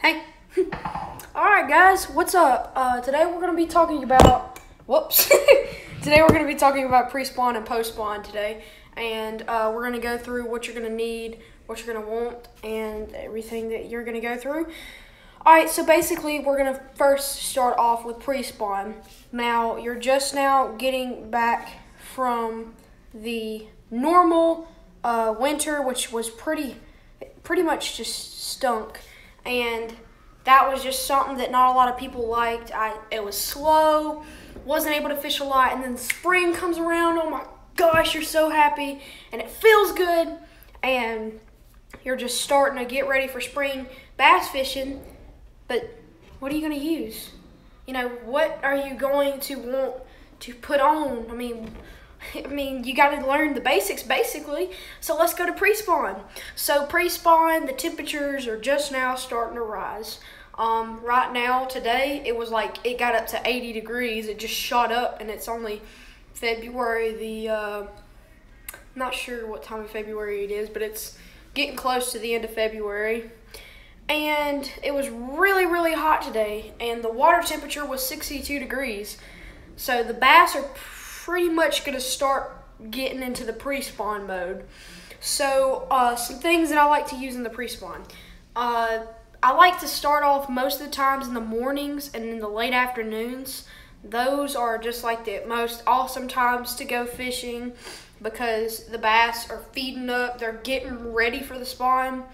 Hey. Alright guys, what's up? Today we're going to be talking about, Today we're going to be talking about pre-spawn and post-spawn today. And we're going to go through what you're going to need, what you're going to want, and everything that you're going to go through. Alright, so basically we're going to first start off with pre-spawn. Now, you're just now getting back from the normal winter, which was pretty much just stunk. And that was just something that not a lot of people liked. It was slow, wasn't able to fish a lot, and then spring comes around. Oh my gosh, you're so happy, and it feels good, and you're just starting to get ready for spring bass fishing. But what are you going to use? You know, what are you going to want to put on? I mean, you got to learn the basics, basically. So let's go to pre-spawn. So pre-spawn, the temperatures are just now starting to rise. Right now, today, it got up to 80 degrees. It just shot up, and it's only February not sure what time of February it is, but it's getting close to the end of February. And it was really, really hot today, and the water temperature was 62 degrees. So the bass are pretty much going to start getting into the pre-spawn mode. So some things that I like to use in the pre-spawn. I like to start off most of the times in the mornings and in the late afternoons. Those are just like the most awesome times to go fishing because the bass are feeding up, they're getting ready for the spawn,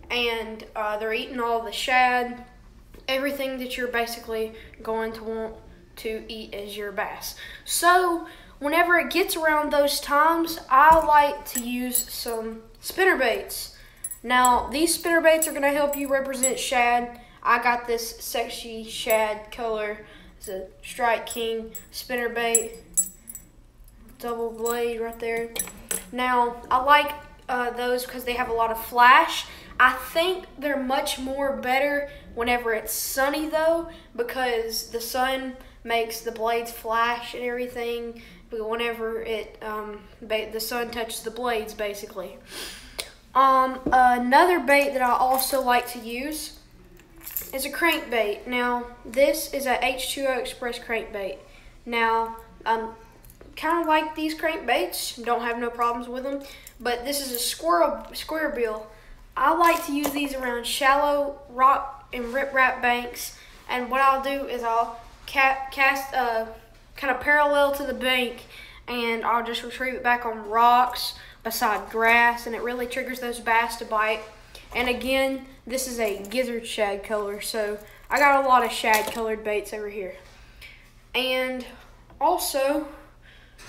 and they're eating all the shad, everything that you're basically going to want to eat as your bass. So whenever it gets around those times, I like to use some spinner baits. Now these spinner baits are going to help you represent shad. I got this sexy shad color. It's a Strike King spinner bait, double blade right there. Now I like those because they have a lot of flash. I think they're much more better whenever it's sunny though, because the sun makes the blades flash and everything, but whenever the sun touches the blades, basically. Another bait that I also like to use is a crankbait. Now, this is a H2O Express crankbait. Now, kind of like these crankbaits, don't have no problems with them, but this is a square bill. I like to use these around shallow rock and riprap banks, and what I'll do is I'll cast kind of parallel to the bank, and I'll just retrieve it back on rocks beside grass, and it really triggers those bass to bite. And again, this is a gizzard shad color, so I got a lot of shad colored baits over here. And also,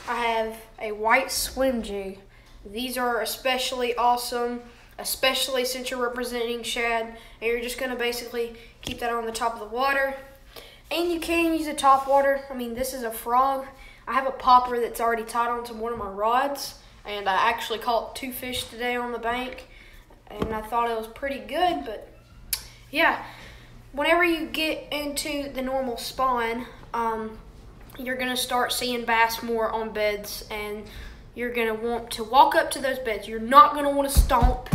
I have a white swim jig. These are especially awesome, especially since you're representing shad, and you're just gonna basically keep that on the top of the water. And you can use a top water. I mean, this is a frog. I have a popper that's already tied onto one of my rods, and I actually caught 2 fish today on the bank, and I thought it was pretty good. But yeah, whenever you get into the normal spawn, you're gonna start seeing bass more on beds, and you're gonna want to walk up to those beds. You're not gonna want to stomp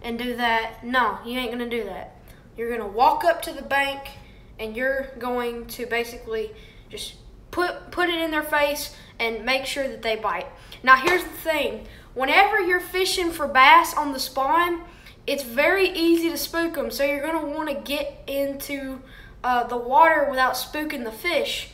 and do that. No, you ain't gonna do that. You're gonna walk up to the bank, and you're going to basically just put it in their face and make sure that they bite. Now here's the thing, whenever you're fishing for bass on the spawn, it's very easy to spook them, so you're gonna wanna get into the water without spooking the fish.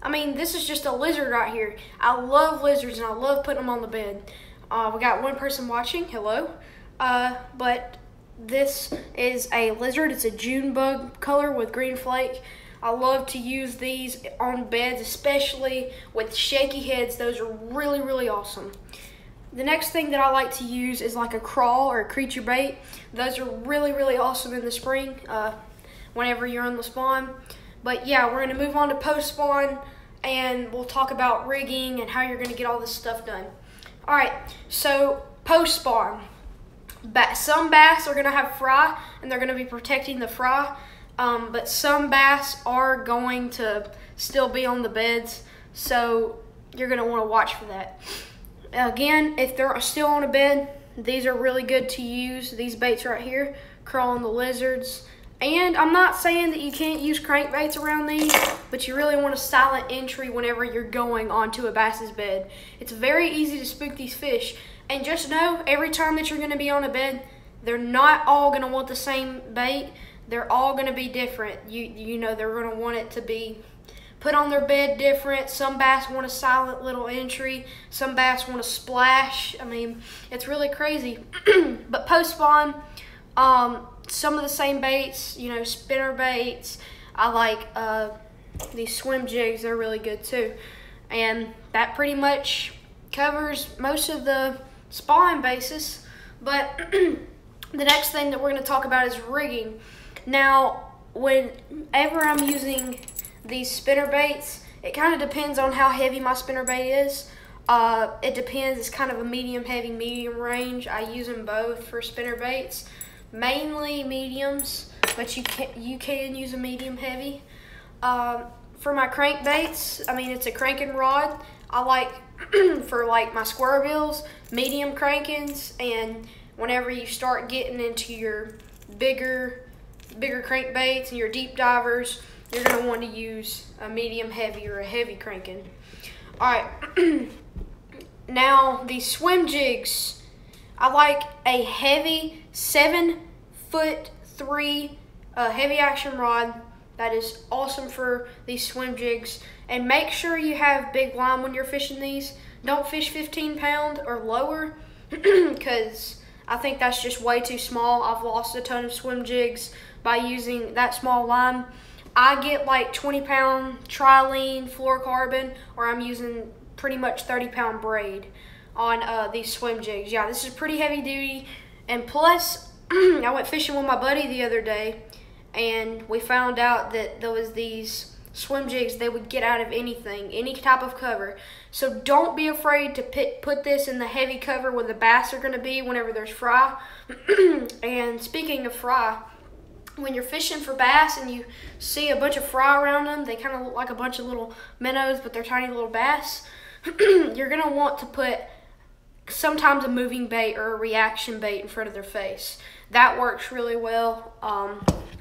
I mean, this is just a lizard right here. I love lizards and I love putting them on the bed. We got one person watching, hello. But this is a lizard. It's a June bug color with green flake. I love to use these on beds, especially with shaky heads. Those are really, really awesome. The next thing that I like to use is like a crawl or a creature bait. Those are really, really awesome in the spring whenever you're on the spawn. But yeah, we're going to move on to post-spawn, and we'll talk about rigging and how you're going to get all this stuff done. All right, so post-spawn. Some bass are going to have fry, and they're going to be protecting the fry, but some bass are going to still be on the beds, so you're going to want to watch for that. Again, if they're still on a bed, these are really good to use. These baits right here, crawling the lizards, And I'm not saying that you can't use crankbaits around these, but you really want a silent entry whenever you're going onto a bass's bed. It's very easy to spook these fish. And just know, every time that you're gonna be on a bed, they're not all gonna want the same bait. They're all gonna be different. You know, they're gonna want it to be put on their bed different. Some bass want a silent little entry. Some bass want a splash. I mean, it's really crazy. But post-spawn, some of the same baits, you know, spinner baits. I like these swim jigs. They're really good too. And that pretty much covers most of the spawn basis. But the next thing that we're going to talk about is rigging. Now, whenever I'm using these spinner baits, it kind of depends on how heavy my spinner bait is. It depends. It's kind of a medium heavy, medium range. I use them both for spinner baits. Mainly mediums, but you can use a medium heavy. For my crankbaits, I mean, it's a cranking rod. I like for like my square bills, medium crankings, and whenever you start getting into your bigger crankbaits and your deep divers, you're gonna want to use a medium heavy or a heavy cranking. All right, now these swim jigs, I like a heavy 7'3" heavy action rod. That is awesome for these swim jigs. And make sure you have big line when you're fishing these. Don't fish 15 pound or lower because I think that's just way too small. I've lost a ton of swim jigs by using that small line. I get like 20 pound trilene fluorocarbon, or I'm using pretty much 30 pound braid on these swim jigs. Yeah, this is pretty heavy duty. And plus, I went fishing with my buddy the other day, and we found out that there was these swim jigs, they would get out of anything, any type of cover. So don't be afraid to put this in the heavy cover where the bass are going to be whenever there's fry. And speaking of fry, when you're fishing for bass and you see a bunch of fry around them, they kind of look like a bunch of little minnows, but they're tiny little bass. You're going to want to put sometimes a moving bait or a reaction bait in front of their face. That works really well.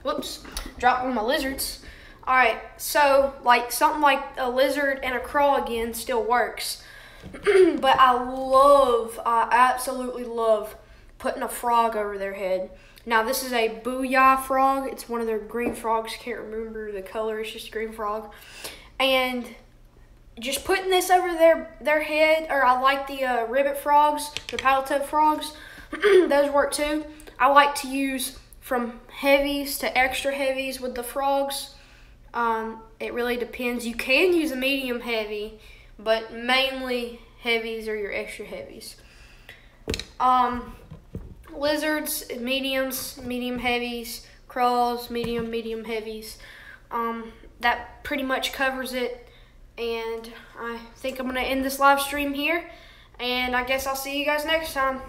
Whoops, dropped one of my lizards. All right, so like something like a lizard and a crawl again still works. But I absolutely love putting a frog over their head. Now this is a Booyah frog. It's one of their green frogs. Can't remember the color. It's just a green frog. And just putting this over their head, or I like the ribbit frogs, the paddle toad frogs. Those work too. I like to use from heavies to extra heavies with the frogs. It really depends. You can use a medium heavy, but mainly heavies are your extra heavies. Lizards, mediums, medium heavies. Crawls, medium heavies. That pretty much covers it. And I think I'm going to end this live stream here. And I guess I'll see you guys next time.